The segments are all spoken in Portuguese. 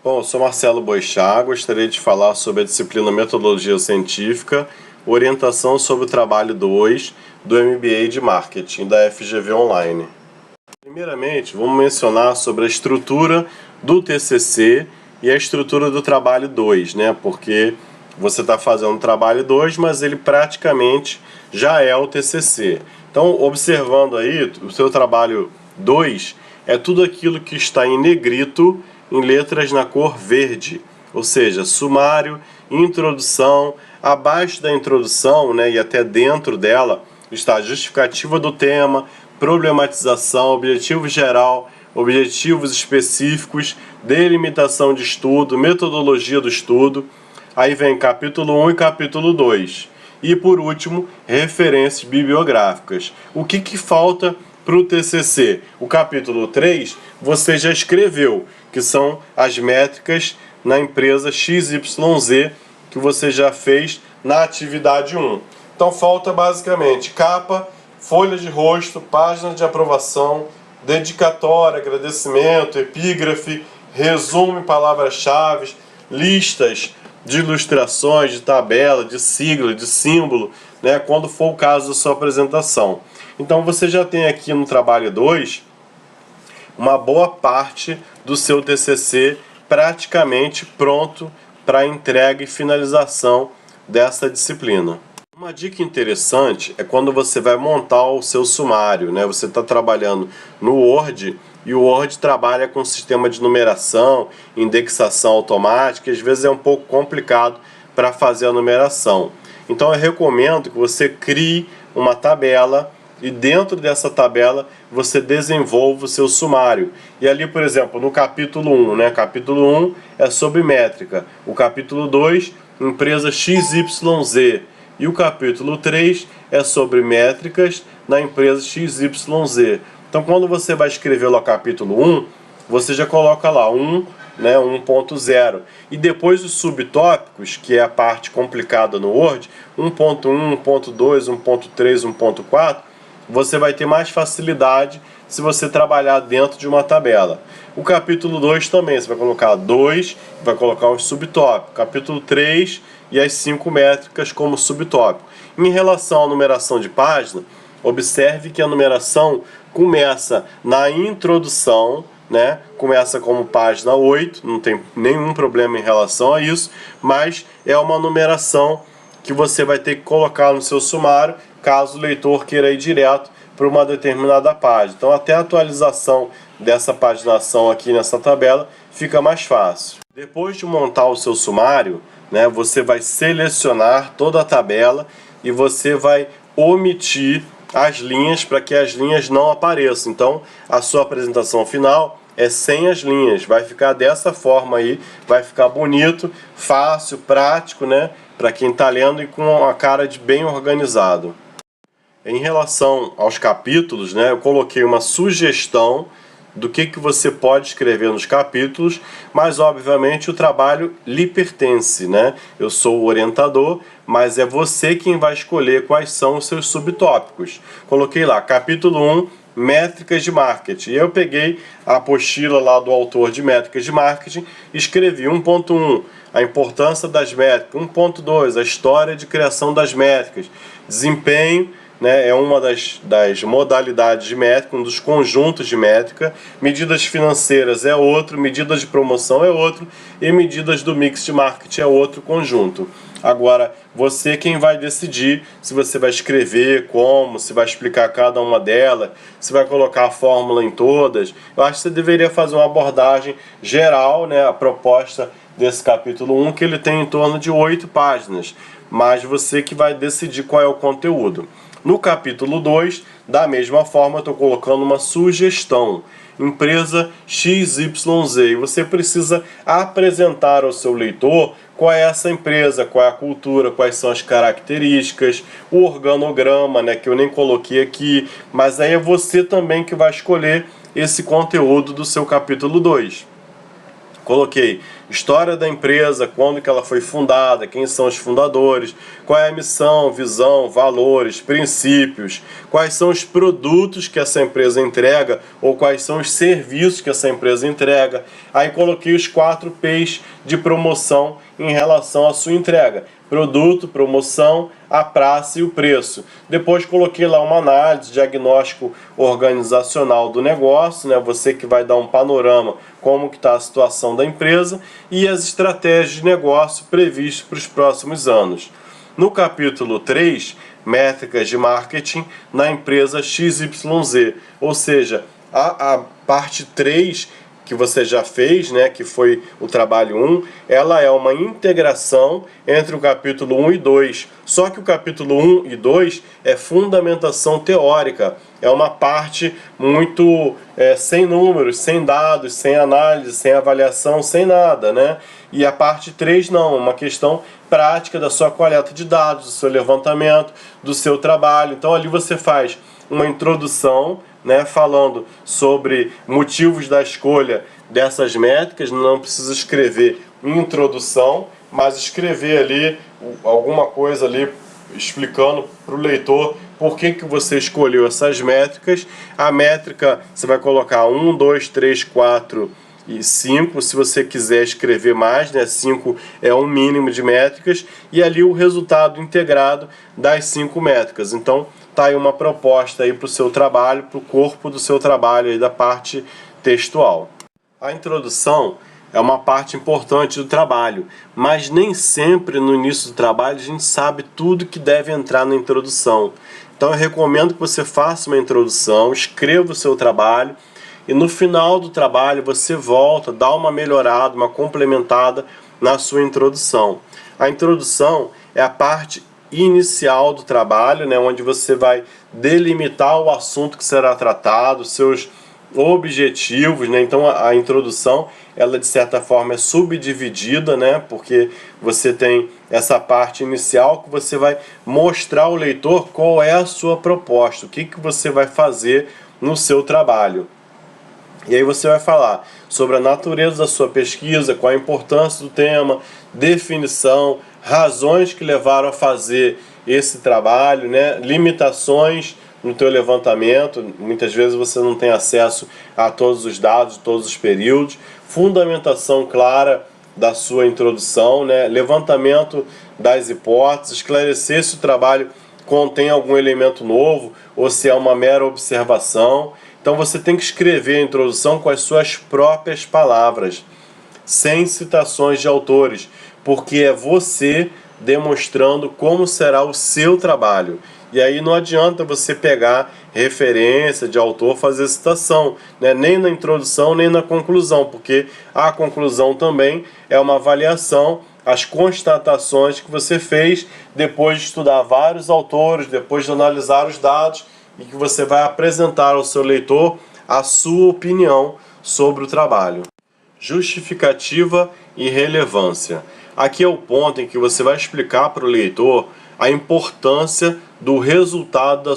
Bom, eu sou Marcelo Boixá, gostaria de falar sobre a disciplina Metodologia Científica, orientação sobre o trabalho 2 do MBA de Marketing da FGV Online. Primeiramente, vamos mencionar sobre a estrutura do TCC e a estrutura do trabalho 2, né? Porque você está fazendo o trabalho 2, mas ele praticamente já é o TCC. Então, observando aí, o seu trabalho 2 é tudo aquilo que está em negrito, em letras na cor verde, ou seja, sumário, introdução, abaixo da introdução, né, e até dentro dela está a justificativa do tema, problematização, objetivo geral, objetivos específicos, delimitação de estudo, metodologia do estudo. Aí vem capítulo 1 e capítulo 2. E por último, referências bibliográficas. O que falta para o TCC? O capítulo 3 você já escreveu, que são as métricas na empresa XYZ, que você já fez na atividade 1. Então falta basicamente capa, folha de rosto, página de aprovação, dedicatória, agradecimento, epígrafe, resumo em palavras-chave, listas de ilustrações, de tabela, de sigla, de símbolo, né, quando for o caso da sua apresentação. Então você já tem aqui no trabalho 2 uma boa parte do seu TCC praticamente pronto para entrega e finalização dessa disciplina. Uma dica interessante é quando você vai montar o seu sumário, né? Você está trabalhando no Word e o Word trabalha com sistema de numeração, indexação automática, e às vezes é um pouco complicado para fazer a numeração. Então eu recomendo que você crie uma tabela e dentro dessa tabela você desenvolva o seu sumário. E ali, por exemplo, no capítulo 1, né? Capítulo 1 é sobre métrica. O capítulo 2, empresa XYZ. E o capítulo 3 é sobre métricas na empresa XYZ. Então, quando você vai escrever lá o capítulo 1, você já coloca lá 1, né, 1.0. E depois os subtópicos, que é a parte complicada no Word, 1.1, 1.2, 1.3, 1.4, você vai ter mais facilidade se você trabalhar dentro de uma tabela. O capítulo 2 também, você vai colocar 2, vai colocar os subtópicos. Capítulo 3 e as 5 métricas como subtópico. Em relação à numeração de página, observe que a numeração começa na introdução, né? Começa como página 8, não tem nenhum problema em relação a isso, mas é uma numeração que você vai ter que colocar no seu sumário, caso o leitor queira ir direto para uma determinada página. Então, até a atualização dessa paginação aqui nessa tabela fica mais fácil. Depois de montar o seu sumário, né, você vai selecionar toda a tabela e você vai omitir as linhas para que as linhas não apareçam. Então, a sua apresentação final é sem as linhas, vai ficar dessa forma aí, vai ficar bonito, fácil, prático, né, para quem está lendo e com a cara de bem organizado. Em relação aos capítulos, né, eu coloquei uma sugestão do que você pode escrever nos capítulos, mas obviamente o trabalho lhe pertence, né? Eu sou o orientador, mas é você quem vai escolher quais são os seus subtópicos. Coloquei lá, capítulo 1, métricas de marketing. E eu peguei a apostila lá do autor de métricas de marketing e escrevi 1.1, a importância das métricas, 1.2, a história de criação das métricas, desempenho, né, é uma das modalidades de métrica, um dos conjuntos de métrica, medidas financeiras é outro, medidas de promoção é outro e medidas do mix de marketing é outro conjunto. Agora, você quem vai decidir se você vai escrever como, se vai explicar cada uma delas, se vai colocar a fórmula em todas. Eu acho que você deveria fazer uma abordagem geral, né, a proposta desse capítulo 1, que ele tem em torno de 8 páginas, mas você que vai decidir qual é o conteúdo. No capítulo 2, da mesma forma, eu estou colocando uma sugestão. Empresa XYZ. E você precisa apresentar ao seu leitor qual é essa empresa, qual é a cultura, quais são as características, o organograma, né, que eu nem coloquei aqui, mas aí é você também que vai escolher esse conteúdo do seu capítulo 2. Coloquei história da empresa, quando que ela foi fundada, quem são os fundadores, qual é a missão, visão, valores, princípios, quais são os produtos que essa empresa entrega ou quais são os serviços que essa empresa entrega. Aí coloquei os 4 P's de promoção em relação à sua entrega: produto, promoção, a praça e o preço. Depois coloquei lá uma análise, diagnóstico organizacional do negócio, né? Você que vai dar um panorama como que está a situação da empresa e as estratégias de negócio previstas para os próximos anos. No capítulo 3, métricas de marketing na empresa XYZ, ou seja, a parte 3 que você já fez, né, que foi o trabalho 1, ela é uma integração entre o capítulo 1 e 2. Só que o capítulo 1 e 2 é fundamentação teórica, é uma parte muito sem números, sem dados, sem análise, sem avaliação, sem nada, né? E a parte 3 não, é uma questão prática da sua coleta de dados, do seu levantamento, do seu trabalho. Então ali você faz uma introdução, né, falando sobre motivos da escolha dessas métricas. Não precisa escrever introdução, mas escrever ali alguma coisa ali explicando para o leitor por que você escolheu essas métricas. A métrica você vai colocar 1, 2, 3, 4 e 5, se você quiser escrever mais, né? 5 é um mínimo de métricas, e ali o resultado integrado das 5 métricas. Então tá aí uma proposta aí para o seu trabalho, para o corpo do seu trabalho aí da parte textual. A introdução é uma parte importante do trabalho, mas nem sempre no início do trabalho a gente sabe tudo que deve entrar na introdução. Então eu recomendo que você faça uma introdução, escreva o seu trabalho e no final do trabalho você volta, dá uma melhorada, uma complementada na sua introdução. A introdução é a parte inicial do trabalho, né, onde você vai delimitar o assunto que será tratado, seus objetivos, né? Então a introdução, ela de certa forma é subdividida, né? Porque você tem essa parte inicial que você vai mostrar ao leitor qual é a sua proposta, o que você vai fazer no seu trabalho. E aí você vai falar sobre a natureza da sua pesquisa, qual a importância do tema, definição, razões que levaram a fazer esse trabalho, né? Limitações no teu levantamento, muitas vezes você não tem acesso a todos os dados, todos os períodos, fundamentação clara da sua introdução, né? Levantamento das hipóteses, esclarecer se o trabalho contém algum elemento novo ou se é uma mera observação. Então você tem que escrever a introdução com as suas próprias palavras, sem citações de autores, porque é você demonstrando como será o seu trabalho. E aí não adianta você pegar referência de autor, fazer citação, né? Nem na introdução, nem na conclusão, porque a conclusão também é uma avaliação, as constatações que você fez depois de estudar vários autores, depois de analisar os dados, e que você vai apresentar ao seu leitor a sua opinião sobre o trabalho. Justificativa e relevância. Aqui é o ponto em que você vai explicar para o leitor a importância do resultado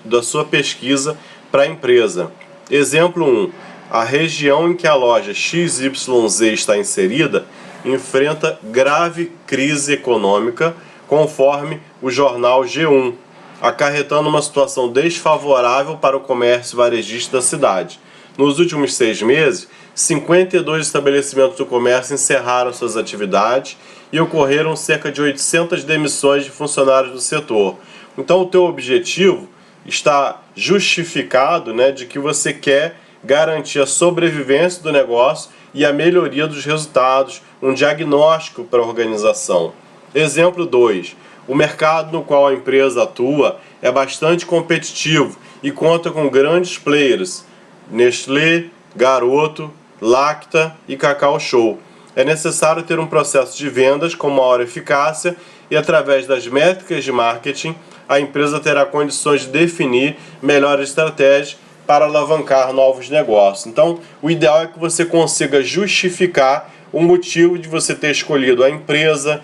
da sua pesquisa para a empresa. Exemplo 1. A região em que a loja XYZ está inserida enfrenta grave crise econômica, conforme o jornal G1, acarretando uma situação desfavorável para o comércio varejista da cidade. Nos últimos 6 meses, 52 estabelecimentos do comércio encerraram suas atividades e ocorreram cerca de 800 demissões de funcionários do setor. Então o teu objetivo está justificado, né, de que você quer garantir a sobrevivência do negócio e a melhoria dos resultados, um diagnóstico para a organização. Exemplo 2. O mercado no qual a empresa atua é bastante competitivo e conta com grandes players, Nestlé, Garoto, Lacta e Cacau Show. É necessário ter um processo de vendas com maior eficácia e, através das métricas de marketing, a empresa terá condições de definir melhores estratégias para alavancar novos negócios. Então, o ideal é que você consiga justificar o motivo de você ter escolhido a empresa,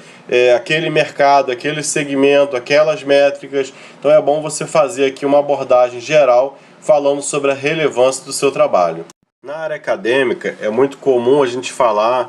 aquele mercado, aquele segmento, aquelas métricas. Então é bom você fazer aqui uma abordagem geral falando sobre a relevância do seu trabalho. Na área acadêmica, é muito comum a gente falar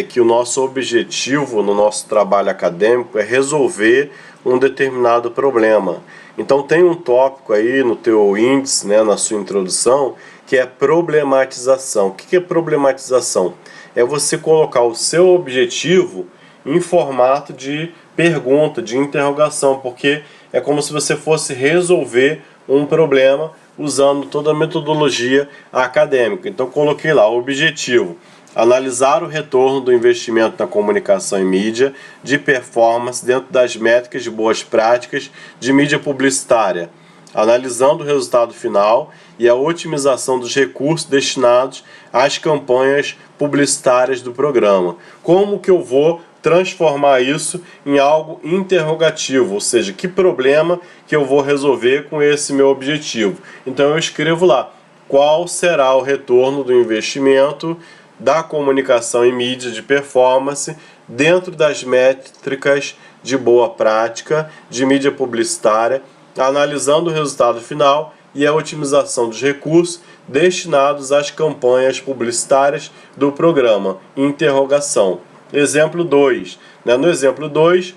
que o nosso objetivo no nosso trabalho acadêmico é resolver um determinado problema. Então tem um tópico aí no teu índice, né, na sua introdução, que é problematização. O que é problematização? É você colocar o seu objetivo em formato de pergunta, de interrogação, porque é como se você fosse resolver um problema usando toda a metodologia acadêmica. Então coloquei lá o objetivo: analisar o retorno do investimento na comunicação e mídia de performance dentro das métricas de boas práticas de mídia publicitária, analisando o resultado final e a otimização dos recursos destinados às campanhas publicitárias do programa. Como que eu vou transformar isso em algo interrogativo, ou seja, que problema que eu vou resolver com esse meu objetivo? Então eu escrevo lá: qual será o retorno do investimento da comunicação e mídia de performance dentro das métricas de boa prática de mídia publicitária, analisando o resultado final e a otimização dos recursos destinados às campanhas publicitárias do programa. Interrogação. Exemplo 2. No exemplo 2,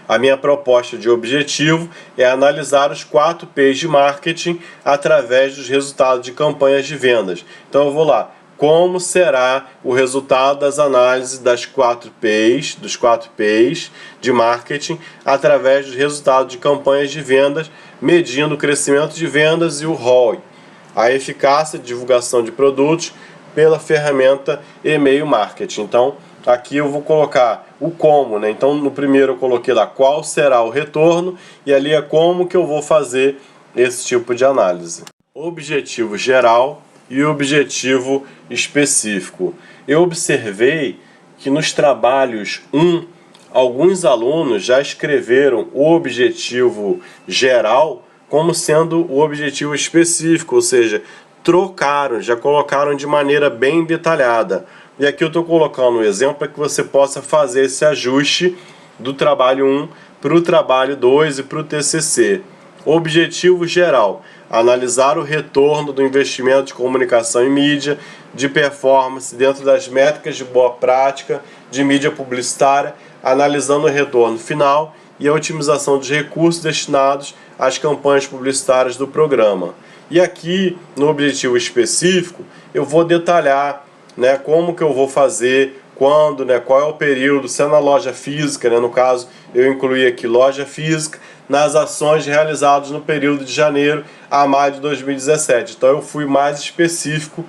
a minha proposta de objetivo é analisar os 4 P's de marketing através dos resultados de campanhas de vendas. Então eu vou lá: como será o resultado das análises das 4 P's, dos 4 P's de marketing através dos resultados de campanhas de vendas, medindo o crescimento de vendas e o ROI, a eficácia de divulgação de produtos pela ferramenta e-mail marketing. Então aqui eu vou colocar o como, né? Então no primeiro eu coloquei lá qual será o retorno e ali é como que eu vou fazer esse tipo de análise. Objetivo geral e objetivo específico. Eu observei que nos trabalhos 1, alguns alunos já escreveram o objetivo geral como sendo o objetivo específico, ou seja, trocaram, já colocaram de maneira bem detalhada. E aqui eu estou colocando um exemplo para que você possa fazer esse ajuste do trabalho 1 para o trabalho 2 e para o TCC. Objetivo geral: analisar o retorno do investimento de comunicação e mídia de performance dentro das métricas de boa prática de mídia publicitária, analisando o retorno final e a otimização dos recursos destinados às campanhas publicitárias do programa. E aqui, no objetivo específico, eu vou detalhar, né, como que eu vou fazer, quando, né, qual é o período, se é na loja física, né, no caso eu incluí aqui loja física, nas ações realizadas no período de janeiro a maio de 2017. Então eu fui mais específico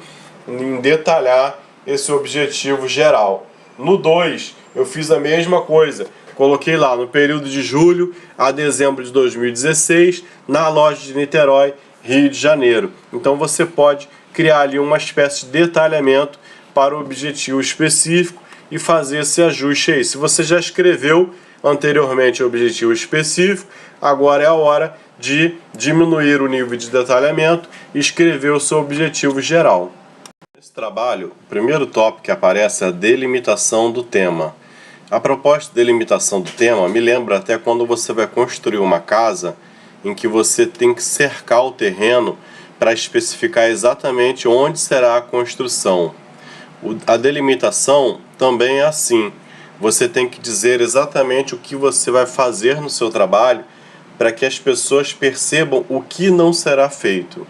em detalhar esse objetivo geral. No 2, eu fiz a mesma coisa. Coloquei lá no período de julho a dezembro de 2016, na loja de Niterói, Rio de Janeiro. Então você pode criar ali uma espécie de detalhamento para o objetivo específico e fazer esse ajuste aí. Se você já escreveu anteriormente o objetivo específico, agora é a hora de diminuir o nível de detalhamento e escrever o seu objetivo geral. Nesse trabalho, o primeiro tópico que aparece é a delimitação do tema. A proposta de delimitação do tema me lembra até quando você vai construir uma casa em que você tem que cercar o terreno para especificar exatamente onde será a construção. A delimitação também é assim. Você tem que dizer exatamente o que você vai fazer no seu trabalho para que as pessoas percebam o que não será feito.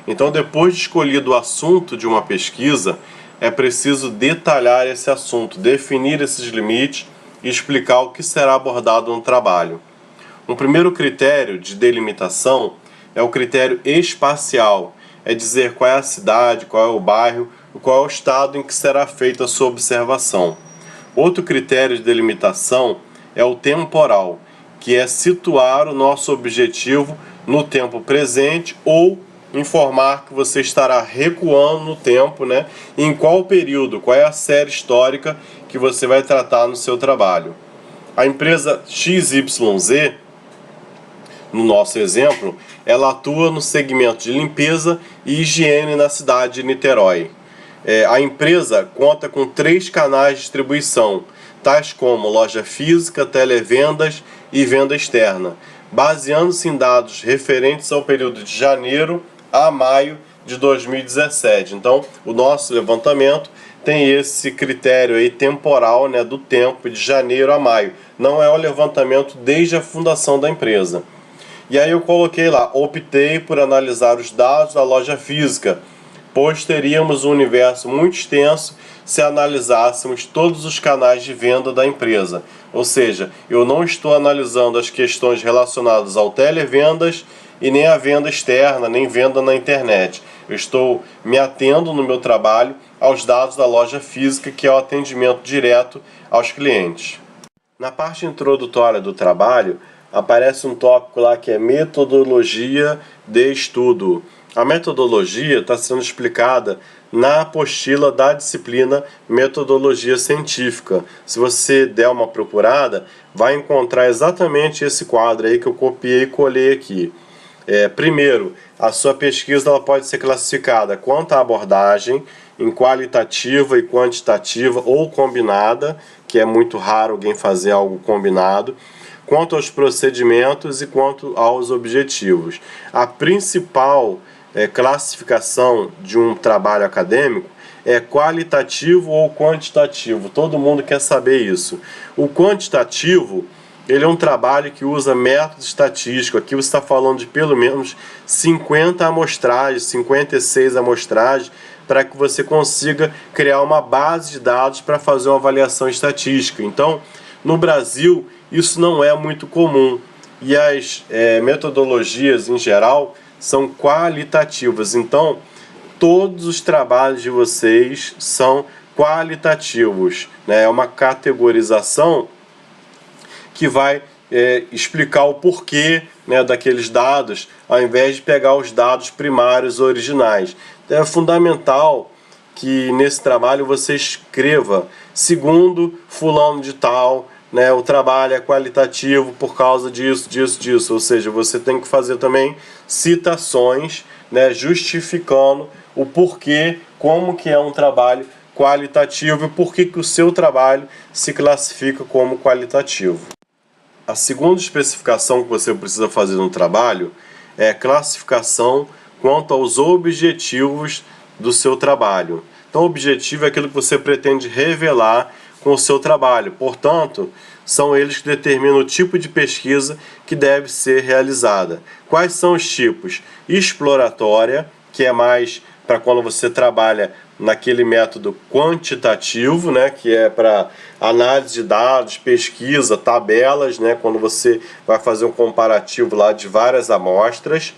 Então, depois de escolhido o assunto de uma pesquisa, é preciso detalhar esse assunto, definir esses limites e explicar o que será abordado no trabalho. Um primeiro critério de delimitação é o critério espacial, é dizer qual é a cidade, qual é o bairro, qual é o estado em que será feita a sua observação. Outro critério de delimitação é o temporal, que é situar o nosso objetivo no tempo presente ou informar que você estará recuando no tempo, né? Em qual período, qual é a série histórica que você vai tratar no seu trabalho. A empresa XYZ, no nosso exemplo, ela atua no segmento de limpeza e higiene na cidade de Niterói. A empresa conta com 3 canais de distribuição, tais como loja física, televendas e venda externa, baseando-se em dados referentes ao período de janeiro a maio de 2017. Então, o nosso levantamento tem esse critério aí temporal, né, do tempo de janeiro a maio. Não é o levantamento desde a fundação da empresa. E aí eu coloquei lá, optei por analisar os dados da loja física, pois teríamos um universo muito extenso se analisássemos todos os canais de venda da empresa. Ou seja, eu não estou analisando as questões relacionadas ao televendas e nem a venda externa, nem venda na internet. Eu estou me atendo no meu trabalho aos dados da loja física, que é o atendimento direto aos clientes. Na parte introdutória do trabalho, aparece um tópico lá que é metodologia de estudo. A metodologia está sendo explicada na apostila da disciplina Metodologia Científica. Se você der uma procurada, vai encontrar exatamente esse quadro aí que eu copiei e colei aqui. Primeiro, a sua pesquisa ela pode ser classificada quanto à abordagem, em qualitativa e quantitativa ou combinada, que é muito raro alguém fazer algo combinado, quanto aos procedimentos e quanto aos objetivos. A principal classificação de um trabalho acadêmico é qualitativo ou quantitativo. Todo mundo quer saber isso. O quantitativo, ele é um trabalho que usa método estatístico. Aqui você está falando de pelo menos 50 amostragens, 56 amostragens, para que você consiga criar uma base de dados para fazer uma avaliação estatística. Então, no Brasil, isso não é muito comum. E as metodologias, em geral, são qualitativas. Então, todos os trabalhos de vocês são qualitativos, né? É uma categorização que vai explicar o porquê, né, daqueles dados, ao invés de pegar os dados primários originais. Então, é fundamental que nesse trabalho você escreva segundo fulano de tal, né, o trabalho é qualitativo por causa disso, disso. Ou seja, você tem que fazer também citações, né, justificando o porquê, como que é um trabalho qualitativo e por que o seu trabalho se classifica como qualitativo. A segunda especificação que você precisa fazer no trabalho é classificação quanto aos objetivos do seu trabalho. Então, o objetivo é aquilo que você pretende revelar com o seu trabalho. Portanto, são eles que determinam o tipo de pesquisa que deve ser realizada. Quais são os tipos? Exploratória, que é mais para quando você trabalha naquele método quantitativo, né, que é para análise de dados, pesquisa, tabelas, né, quando você vai fazer um comparativo lá de várias amostras.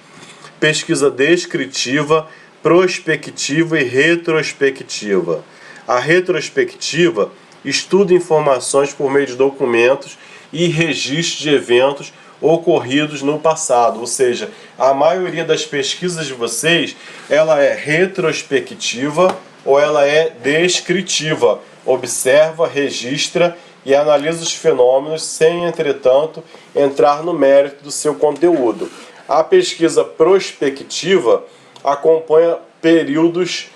Pesquisa descritiva, prospectiva e retrospectiva. A retrospectiva estuda informações por meio de documentos e registros de eventos ocorridos no passado, ou seja, a maioria das pesquisas de vocês, ela é retrospectiva ou ela é descritiva, observa, registra e analisa os fenômenos sem, entretanto, entrar no mérito do seu conteúdo. A pesquisa prospectiva acompanha períodos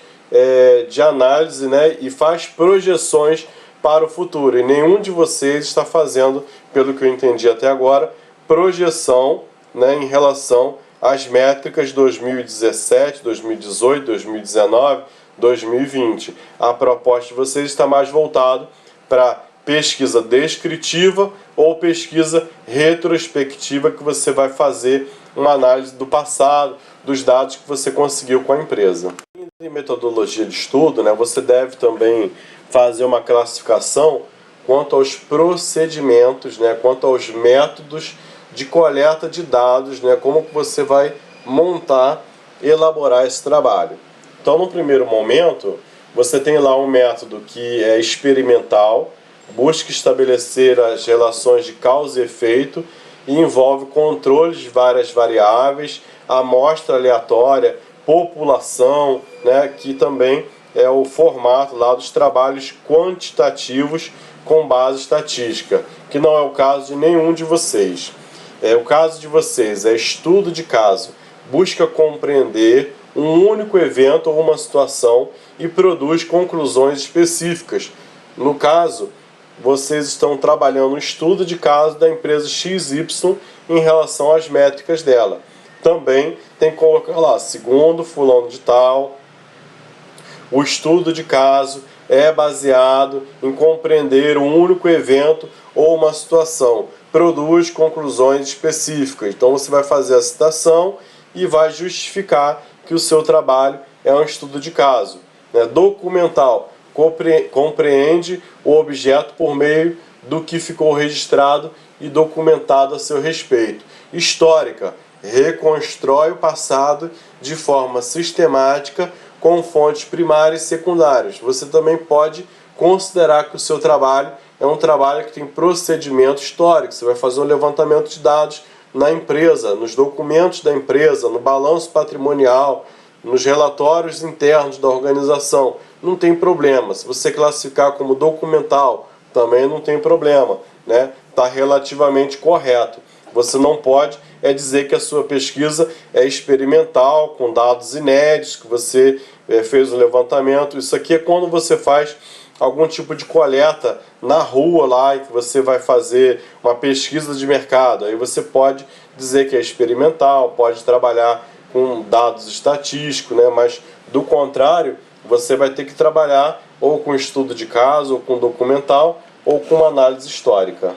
de análise, né, e faz projeções para o futuro. E nenhum de vocês está fazendo, pelo que eu entendi até agora, projeção, né, em relação às métricas 2017, 2018, 2019, 2020. A proposta de vocês está mais voltada para pesquisa descritiva ou pesquisa retrospectiva, que você vai fazer uma análise do passado, dos dados que você conseguiu com a empresa. Em metodologia de estudo, né, você deve também fazer uma classificação quanto aos procedimentos, né, quanto aos métodos de coleta de dados, né, como que você vai montar, elaborar esse trabalho. Então, no primeiro momento, você tem lá um método que é experimental, busca estabelecer as relações de causa e efeito e envolve controles de várias variáveis, amostra aleatória, população, né, que também é o formato lá dos trabalhos quantitativos com base estatística, que não é o caso de nenhum de vocês. O caso de vocês é estudo de caso, busca compreender um único evento ou uma situação e produz conclusões específicas. No caso, vocês estão trabalhando um estudo de caso da empresa XY em relação às métricas dela. também tem que colocar lá, segundo fulano de tal, o estudo de caso é baseado em compreender um único evento ou uma situação, produz conclusões específicas. Então você vai fazer a citação e vai justificar que o seu trabalho é um estudo de caso. Documental, compreende o objeto por meio do que ficou registrado e documentado a seu respeito. Histórica, reconstrói o passado de forma sistemática com fontes primárias e secundárias. Você também pode considerar que o seu trabalho é um trabalho que tem procedimento histórico. Você vai fazer um levantamento de dados na empresa, nos documentos da empresa, no balanço patrimonial, nos relatórios internos da organização. Não tem problema. Se você classificar como documental, também não tem problema, né? Está relativamente correto. Você não pode dizer que a sua pesquisa é experimental, com dados inéditos, que você fez o levantamento. Isso aqui é quando você faz algum tipo de coleta na rua lá e que você vai fazer uma pesquisa de mercado. Aí você pode dizer que é experimental, pode trabalhar com dados estatísticos, né? Mas do contrário, você vai ter que trabalhar ou com estudo de caso, ou com documental, ou com análise histórica.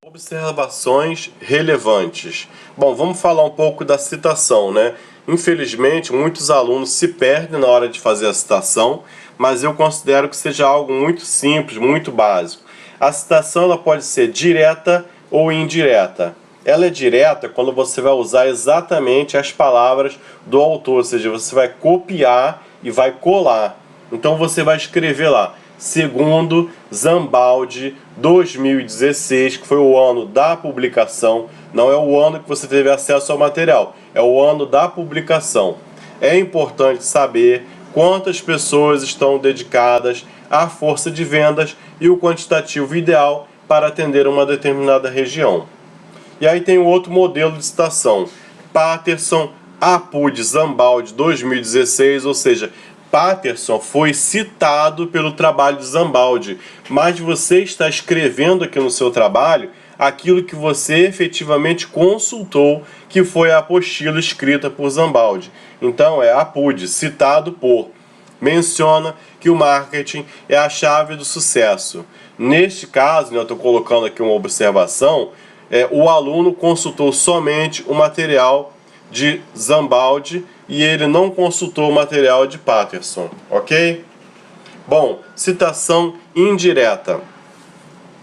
Observações relevantes. Bom, vamos falar um pouco da citação, né? Infelizmente, muitos alunos se perdem na hora de fazer a citação, mas eu considero que seja algo muito simples, muito básico. A citação ela pode ser direta ou indireta. Ela é direta quando você vai usar exatamente as palavras do autor, ou seja, você vai copiar e vai colar. Então você vai escrever lá, segundo Zambaldi 2016, que foi o ano da publicação, não é o ano que você teve acesso ao material, é o ano da publicação. É importante saber quantas pessoas estão dedicadas à força de vendas e o quantitativo ideal para atender uma determinada região. E aí tem o outro modelo de citação, Patterson, Apud, Zambaldi 2016, ou seja, Patterson foi citado pelo trabalho de Zambaldi, mas você está escrevendo aqui no seu trabalho aquilo que você efetivamente consultou, que foi a apostila escrita por Zambaldi. Então é Apud, citado por. Menciona que o marketing é a chave do sucesso. Neste caso, eu estou colocando aqui uma observação, o aluno consultou somente o material de Zambaldi e ele não consultou o material de Patterson, ok? Bom, citação indireta.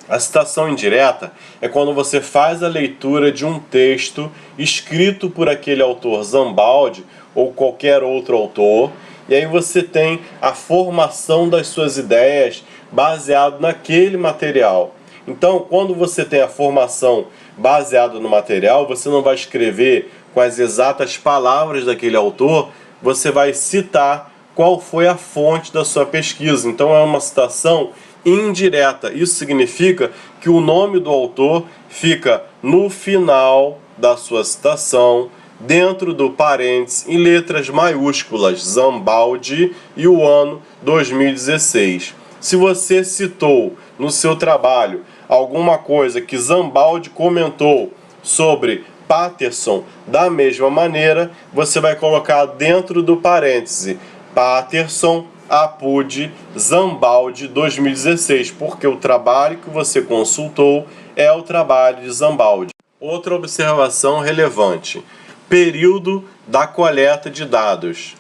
A citação indireta é quando você faz a leitura de um texto escrito por aquele autor Zambaldi ou qualquer outro autor, e aí você tem a formação das suas ideias baseado naquele material. Então, quando você tem a formação baseada no material, você não vai escrever com as exatas palavras daquele autor, você vai citar qual foi a fonte da sua pesquisa. Então é uma citação indireta. Isso significa que o nome do autor fica no final da sua citação, dentro do parênteses, em letras maiúsculas, Zambaldi e o ano 2016. Se você citou no seu trabalho alguma coisa que Zambaldi comentou sobre Patterson da mesma maneira, você vai colocar dentro do parêntese Patterson, Apud, Zambaldi 2016, porque o trabalho que você consultou é o trabalho de Zambaldi. Outra observação relevante: período da coleta de dados.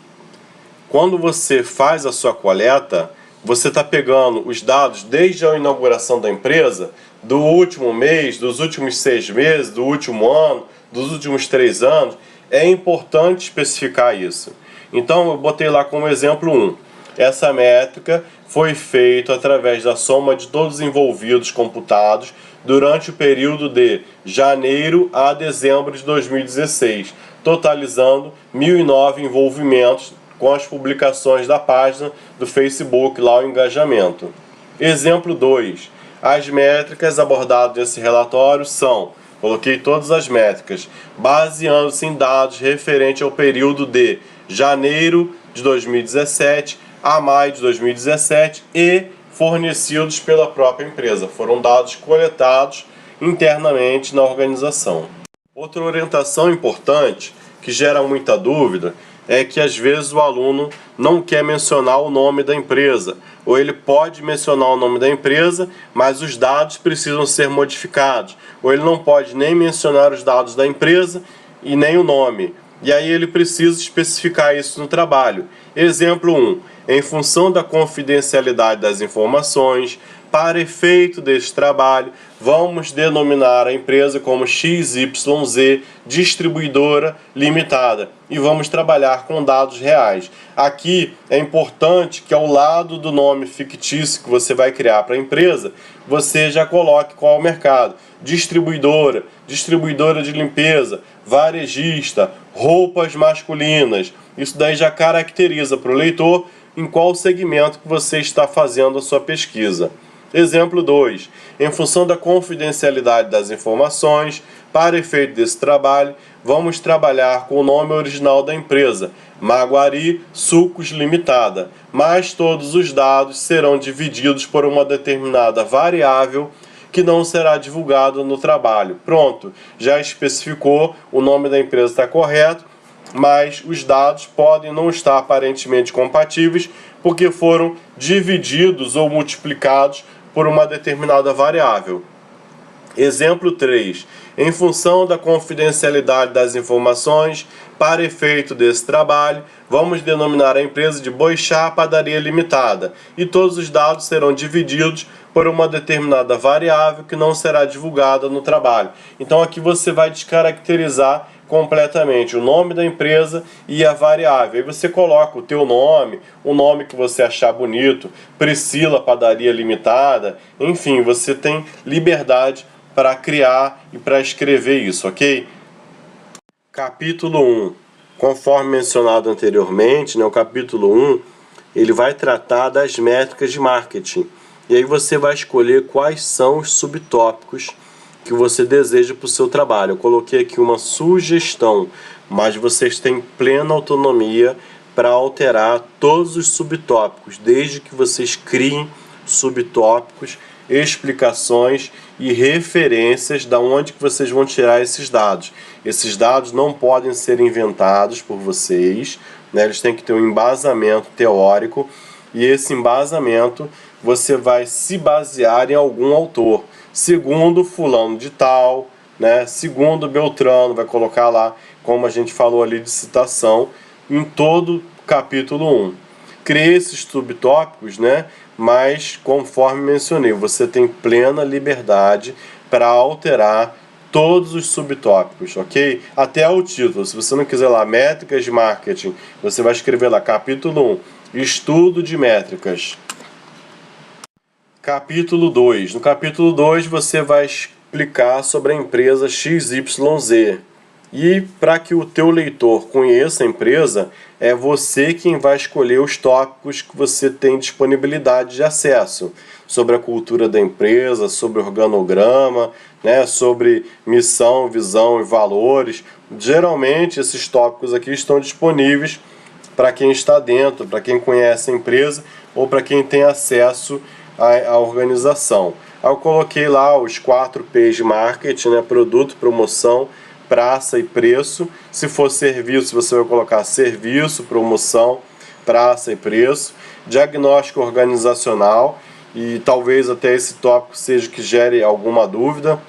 Quando você faz a sua coleta, você está pegando os dados desde a inauguração da empresa, do último mês, dos últimos 6 meses, do último ano, dos últimos 3 anos. É importante especificar isso. Então eu botei lá como exemplo 1. Essa métrica foi feita através da soma de todos os envolvidos computados durante o período de janeiro a dezembro de 2016, totalizando 1.009 envolvimentos com as publicações da página do Facebook, lá o engajamento. Exemplo 2. As métricas abordadas nesse relatório são, coloquei todas as métricas, baseando-se em dados referentes ao período de janeiro de 2017 a maio de 2017 e fornecidos pela própria empresa. Foram dados coletados internamente na organização. Outra orientação importante que gera muita dúvida é que às vezes o aluno não quer mencionar o nome da empresa, ou ele pode mencionar o nome da empresa, mas os dados precisam ser modificados, ou ele não pode nem mencionar os dados da empresa e nem o nome. E aí ele precisa especificar isso no trabalho. Exemplo 1. Em função da confidencialidade das informações, para efeito deste trabalho, vamos denominar a empresa como XYZ Distribuidora Limitada e vamos trabalhar com dados reais. Aqui é importante que ao lado do nome fictício que você vai criar para a empresa, você já coloque qual é o mercado. Distribuidora, distribuidora de limpeza, varejista, roupas masculinas. Isso daí já caracteriza para o leitor em qual segmento que você está fazendo a sua pesquisa. Exemplo 2. Em função da confidencialidade das informações, para efeito desse trabalho, vamos trabalhar com o nome original da empresa, Maguari Sucos Limitada, mas todos os dados serão divididos por uma determinada variável que não será divulgado no trabalho. Pronto, já especificou, o nome da empresa está correto, mas os dados podem não estar aparentemente compatíveis porque foram divididos ou multiplicados por uma determinada variável. Exemplo 3. Em função da confidencialidade das informações, para efeito desse trabalho, vamos denominar a empresa de Boixá Padaria Limitada e todos os dados serão divididos por uma determinada variável que não será divulgada no trabalho. Então aqui você vai descaracterizar completamente o nome da empresa e a variável. Aí você coloca o teu nome, o nome que você achar bonito, Priscila Padaria Limitada, enfim, você tem liberdade para criar e para escrever isso, ok? Capítulo 1. Conforme mencionado anteriormente, o capítulo 1, ele vai tratar das métricas de marketing. E aí você vai escolher quais são os subtópicos que você deseja para o seu trabalho. Eu coloquei aqui uma sugestão, mas vocês têm plena autonomia para alterar todos os subtópicos, desde que vocês criem subtópicos, explicações e referências da onde que vocês vão tirar esses dados. Esses dados não podem ser inventados por vocês, eles têm que ter um embasamento teórico e esse embasamento você vai se basear em algum autor. Segundo fulano de tal, segundo Beltrano, vai colocar lá, como a gente falou ali de citação, em todo capítulo 1. Crie esses subtópicos, mas conforme mencionei, você tem plena liberdade para alterar todos os subtópicos, ok? Até o título, se você não quiser lá, métricas de marketing, você vai escrever lá, capítulo 1, estudo de métricas. Capítulo 2. No capítulo 2 você vai explicar sobre a empresa XYZ. E para que o teu leitor conheça a empresa, é você quem vai escolher os tópicos que você tem disponibilidade de acesso. Sobre a cultura da empresa, sobre o organograma, sobre missão, visão e valores. Geralmente esses tópicos aqui estão disponíveis para quem está dentro, para quem conhece a empresa ou para quem tem acesso a organização. Eu coloquei lá os 4 P's de marketing, produto, promoção, praça e preço. Se for serviço, você vai colocar serviço, promoção, praça e preço. Diagnóstico organizacional, e talvez até esse tópico seja que gere alguma dúvida.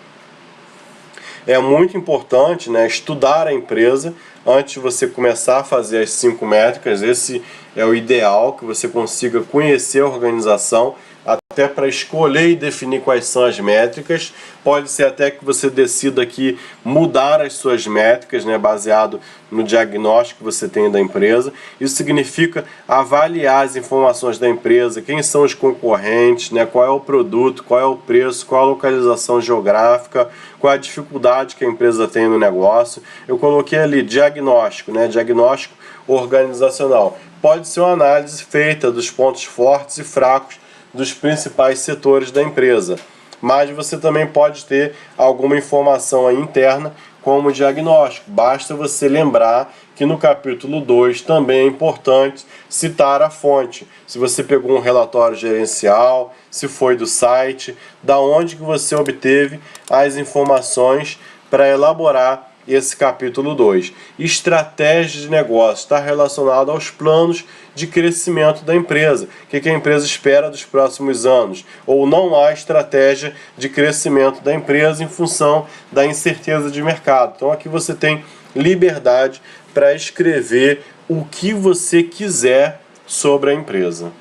É muito importante estudar a empresa antes de você começar a fazer as 5 métricas. Esse é o ideal, que você consiga conhecer a organização até para escolher e definir quais são as métricas. Pode ser até que você decida aqui mudar as suas métricas, baseado no diagnóstico que você tem da empresa. Isso significa avaliar as informações da empresa, quem são os concorrentes, qual é o produto, qual é o preço, qual a localização geográfica, qual a dificuldade que a empresa tem no negócio. Eu coloquei ali diagnóstico, diagnóstico organizacional. Pode ser uma análise feita dos pontos fortes e fracos dos principais setores da empresa, mas você também pode ter alguma informação aí interna como diagnóstico. Basta você lembrar que no capítulo 2 também é importante citar a fonte. Se você pegou um relatório gerencial, se foi do site, da onde que você obteve as informações para elaborar esse capítulo 2. Estratégia de negócio está relacionado aos planos de crescimento da empresa. O que a empresa espera dos próximos anos? Ou não há estratégia de crescimento da empresa em função da incerteza de mercado. Então aqui você tem liberdade para escrever o que você quiser sobre a empresa.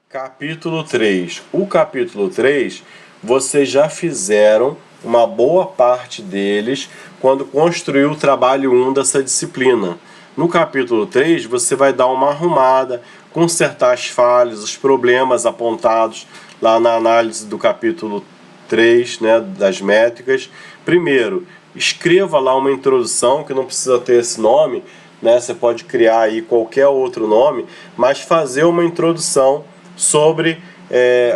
Capítulo 3. O capítulo 3, vocês já fizeram uma boa parte deles quando construiu o trabalho 1 dessa disciplina. No capítulo 3, você vai dar uma arrumada, consertar as falhas, os problemas apontados lá na análise do capítulo 3, né, das métricas. Primeiro, escreva lá uma introdução, que não precisa ter esse nome, né, você pode criar aí qualquer outro nome, mas fazer uma introdução sobre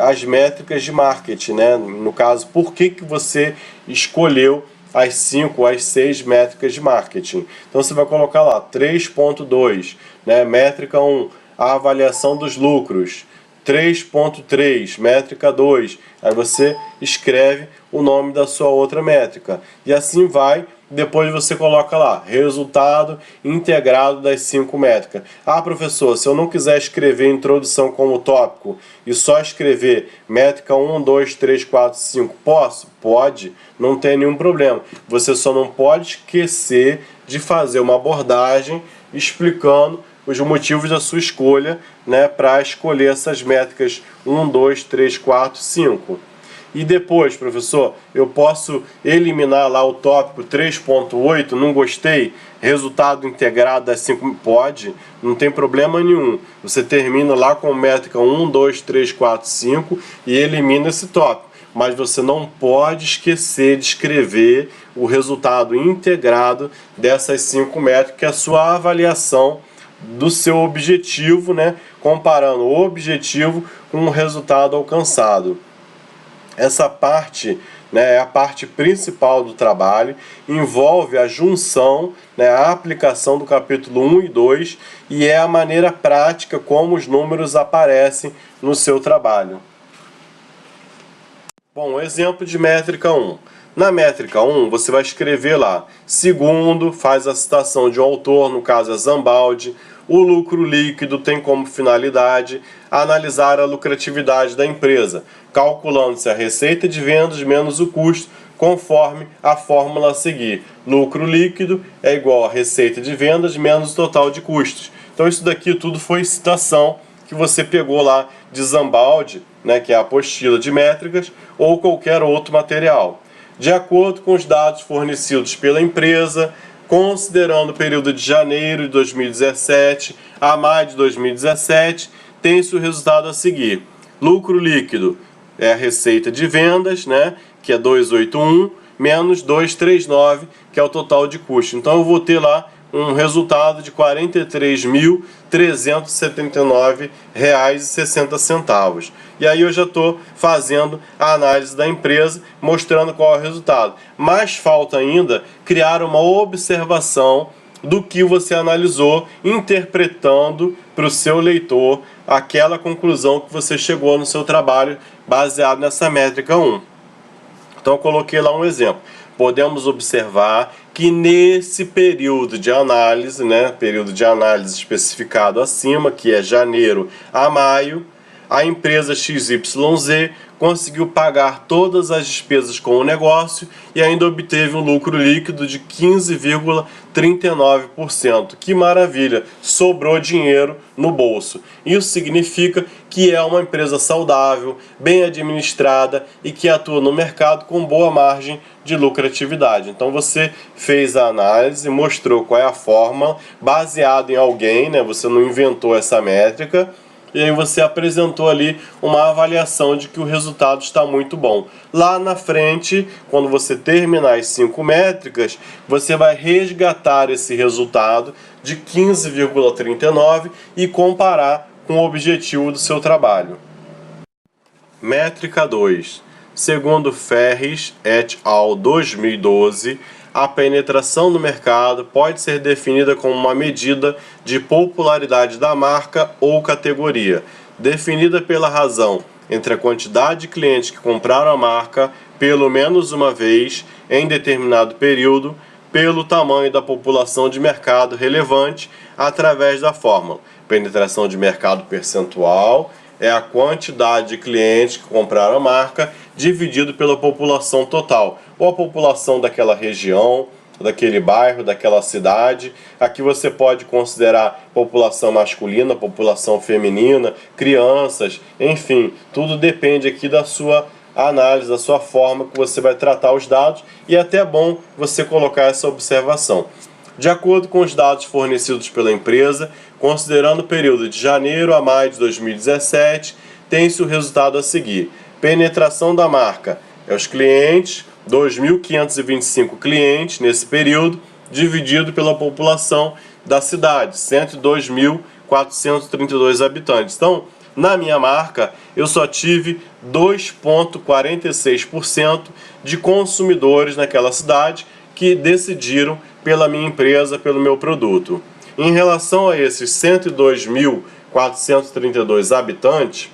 as métricas de marketing, né? No caso, por que você escolheu as 5 ou as 6 métricas de marketing. Então você vai colocar lá 3.2, né? Métrica 1, a avaliação dos lucros. 3.3, métrica 2. Aí você escreve o nome da sua outra métrica. E assim vai. Depois você coloca lá, resultado integrado das 5 métricas. Ah, professor, se eu não quiser escrever introdução como tópico e só escrever métrica 1, 2, 3, 4, 5, posso? Pode, não tem nenhum problema. Você só não pode esquecer de fazer uma abordagem explicando os motivos da sua escolha, né, para escolher essas métricas 1, 2, 3, 4, 5. E depois, professor, eu posso eliminar lá o tópico 3.8, não gostei, resultado integrado das 5, pode, não tem problema nenhum. Você termina lá com métrica 1, 2, 3, 4, 5 e elimina esse tópico. Mas você não pode esquecer de escrever o resultado integrado dessas 5 métricas, que é a sua avaliação do seu objetivo, né, comparando o objetivo com o resultado alcançado. Essa parte, né, é a parte principal do trabalho, envolve a junção, né, a aplicação do capítulo 1 e 2 e é a maneira prática como os números aparecem no seu trabalho. Bom, exemplo de métrica 1. Na métrica 1, você vai escrever lá, segundo, faz a citação de um autor, no caso é Zambaldi. O lucro líquido tem como finalidade analisar a lucratividade da empresa, calculando-se a receita de vendas menos o custo, conforme a fórmula a seguir. Lucro líquido é igual a receita de vendas menos o total de custos. Então isso daqui tudo foi citação que você pegou lá de Zambaldi, né, que é a apostila de métricas, ou qualquer outro material. De acordo com os dados fornecidos pela empresa, considerando o período de janeiro de 2017 a maio de 2017, tem-se o resultado a seguir. Lucro líquido é a receita de vendas, né, que é 281, menos 239, que é o total de custo. Então eu vou ter lá um resultado de R$ 43.379,60. E aí eu já estou fazendo a análise da empresa, mostrando qual é o resultado. Mas falta ainda criar uma observação do que você analisou, interpretando para o seu leitor aquela conclusão que você chegou no seu trabalho baseado nessa métrica 1. Então eu coloquei lá um exemplo. Podemos observar que nesse período de análise, né, período de análise especificado acima, que é janeiro a maio, a empresa XYZ conseguiu pagar todas as despesas com o negócio e ainda obteve um lucro líquido de 15,39%. Que maravilha! Sobrou dinheiro no bolso. Isso significa que é uma empresa saudável, bem administrada e que atua no mercado com boa margem de lucratividade. Então você fez a análise, mostrou qual é a fórmula, baseado em alguém, né? Você não inventou essa métrica. E aí você apresentou ali uma avaliação de que o resultado está muito bom. Lá na frente, quando você terminar as 5 métricas, você vai resgatar esse resultado de 15,39 e comparar com o objetivo do seu trabalho. Métrica 2. Segundo Ferris et al. 2012, a penetração no mercado pode ser definida como uma medida de popularidade da marca ou categoria, definida pela razão entre a quantidade de clientes que compraram a marca pelo menos uma vez em determinado período, pelo tamanho da população de mercado relevante através da fórmula. Penetração de mercado percentual é a quantidade de clientes que compraram a marca dividido pela população total, ou a população daquela região, daquele bairro, daquela cidade. Aqui você pode considerar população masculina, população feminina, crianças, enfim, tudo depende aqui da sua análise, da sua forma que você vai tratar os dados, e é até bom você colocar essa observação. De acordo com os dados fornecidos pela empresa, considerando o período de janeiro a maio de 2017, tem-se o resultado a seguir. Penetração da marca é os clientes, 2.525 clientes nesse período, dividido pela população da cidade, 102.432 habitantes. Então, na minha marca, eu só tive 2,46% de consumidores naquela cidade que decidiram pela minha empresa, pelo meu produto. Em relação a esses 102.432 habitantes,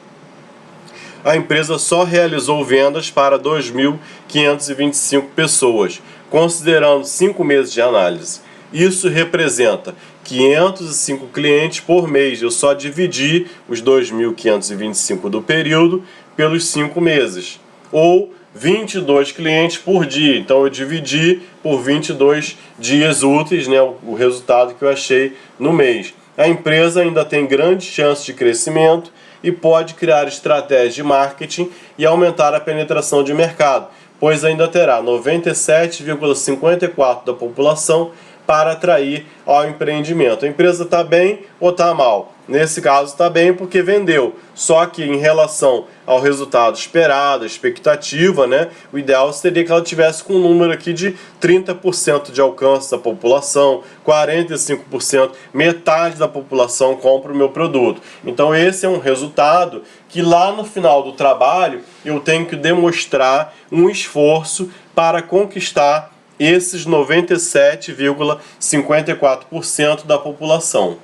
a empresa só realizou vendas para 2.525 pessoas, considerando 5 meses de análise. Isso representa 505 clientes por mês. Eu só dividi os 2.525 do período pelos 5 meses, ou 22 clientes por dia. Então eu dividi por 22 dias úteis, né, o resultado que eu achei no mês. A empresa ainda tem grande chance de crescimento e pode criar estratégias de marketing e aumentar a penetração de mercado, pois ainda terá 97,54% da população para atrair ao empreendimento. A empresa está bem ou está mal? Nesse caso está bem porque vendeu, só que em relação ao resultado esperado, a expectativa, né, o ideal seria que ela tivesse com um número aqui de 30% de alcance da população, 45%, metade da população compra o meu produto. Então esse é um resultado que lá no final do trabalho eu tenho que demonstrar um esforço para conquistar esses 97,54% da população.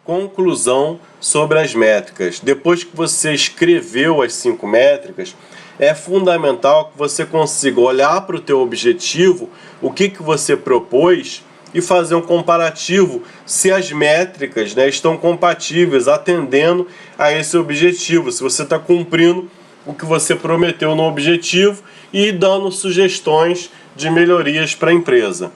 Conclusão sobre as métricas. Depois que você escreveu as 5 métricas, é fundamental que você consiga olhar para o teu objetivo, o que você propôs, e fazer um comparativo se as métricas, né, estão compatíveis, atendendo a esse objetivo, se você está cumprindo o que você prometeu no objetivo e dando sugestões de melhorias para a empresa.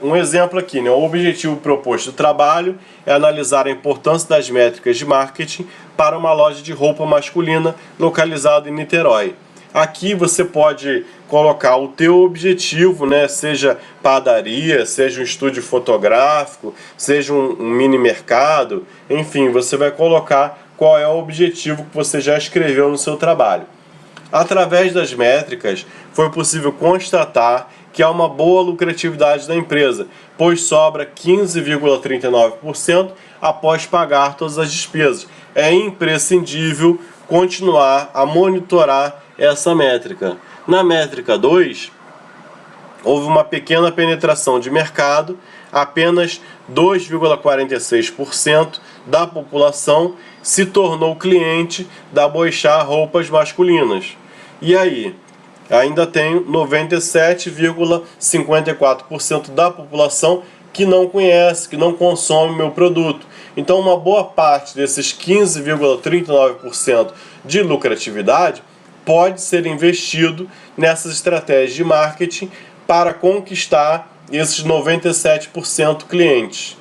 Um exemplo aqui, né? O objetivo proposto do trabalho é analisar a importância das métricas de marketing para uma loja de roupa masculina localizada em Niterói. Aqui você pode colocar o teu objetivo, né? Seja padaria, seja um estúdio fotográfico, seja um mini mercado, enfim, você vai colocar qual é o objetivo que você já escreveu no seu trabalho. Através das métricas, foi possível constatar que há uma boa lucratividade da empresa, pois sobra 15,39% após pagar todas as despesas. É imprescindível continuar a monitorar essa métrica. Na métrica 2, houve uma pequena penetração de mercado, apenas 2,46% da população se tornou cliente da Boixá Roupas Masculinas. E aí? Ainda tem 97,54% da população que não conhece, que não consome meu produto. Então uma boa parte desses 15,39% de lucratividade pode ser investido nessas estratégias de marketing para conquistar esses 97% clientes.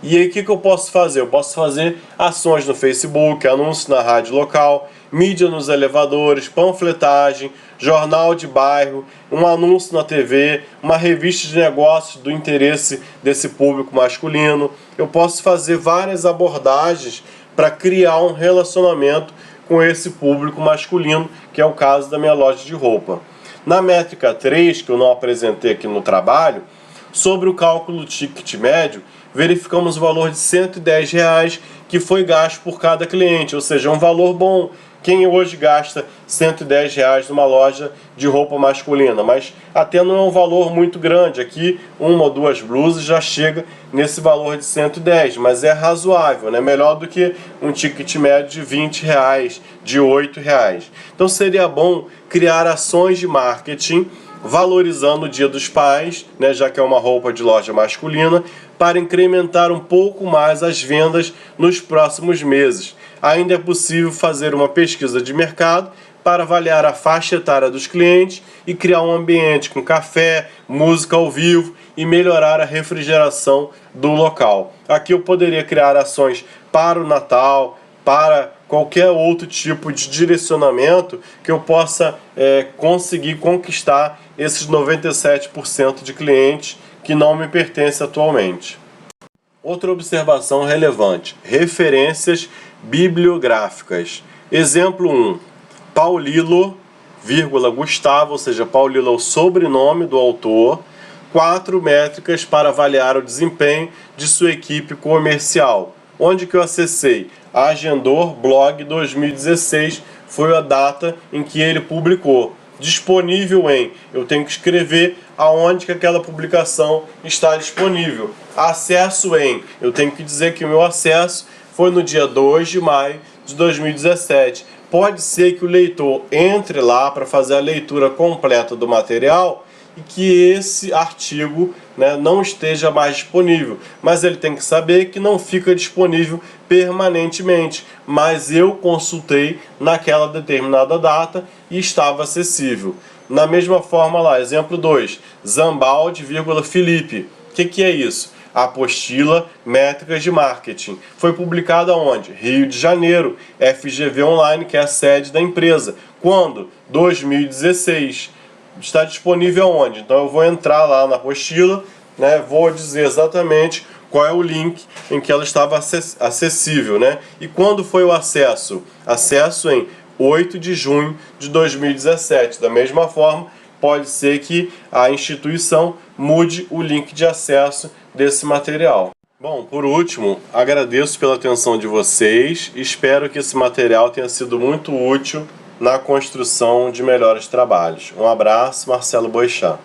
E aí o que eu posso fazer? Eu posso fazer ações no Facebook, anúncios na rádio local, mídia nos elevadores, panfletagem, jornal de bairro, um anúncio na TV, uma revista de negócios do interesse desse público masculino. Eu posso fazer várias abordagens para criar um relacionamento com esse público masculino, que é o caso da minha loja de roupa. Na métrica 3, que eu não apresentei aqui no trabalho, sobre o cálculo do ticket médio, verificamos o valor de R$ 110 que foi gasto por cada cliente, ou seja, um valor bom. Quem hoje gasta R$ 110 numa loja de roupa masculina? Mas até não é um valor muito grande. Aqui, uma ou duas blusas já chega nesse valor de 110, mas é razoável, né? Melhor do que um ticket médio de R$ 20, de R$ 8. Então seria bom criar ações de marketing valorizando o Dia dos Pais, né, já que é uma roupa de loja masculina, para incrementar um pouco mais as vendas nos próximos meses. Ainda é possível fazer uma pesquisa de mercado para avaliar a faixa etária dos clientes e criar um ambiente com café, música ao vivo e melhorar a refrigeração do local. Aqui eu poderia criar ações para o Natal, para qualquer outro tipo de direcionamento que eu possa conseguir conquistar esses 97% de clientes que não me pertencem atualmente. Outra observação relevante: referências bibliográficas. Exemplo 1. Paulilo, Gustavo, ou seja, Paulilo é o sobrenome do autor. 4 métricas para avaliar o desempenho de sua equipe comercial. Onde que eu acessei? Agendor Blog 2016 foi a data em que ele publicou. Disponível em, eu tenho que escrever aonde que aquela publicação está disponível. Acesso em, eu tenho que dizer que o meu acesso foi no dia 2 de maio de 2017. Pode ser que o leitor entre lá para fazer a leitura completa do material e que esse artigo, né, não esteja mais disponível, mas ele tem que saber que não fica disponível permanentemente, mas eu consultei naquela determinada data e estava acessível. Na mesma forma lá, exemplo 2, Zambaldi, Felipe. O que é isso? Apostila Métricas de Marketing. Foi publicada onde? Rio de Janeiro, FGV Online, que é a sede da empresa. Quando? 2016. Está disponível onde? Então eu vou entrar lá na apostila, né, vou dizer exatamente qual é o link em que ela estava acessível, né? E quando foi o acesso? Acesso em 8 de junho de 2017. Da mesma forma, pode ser que a instituição mude o link de acesso desse material. Bom, por último, agradeço pela atenção de vocês. Espero que esse material tenha sido muito útil na construção de melhores trabalhos. Um abraço, Marcelo Boixá.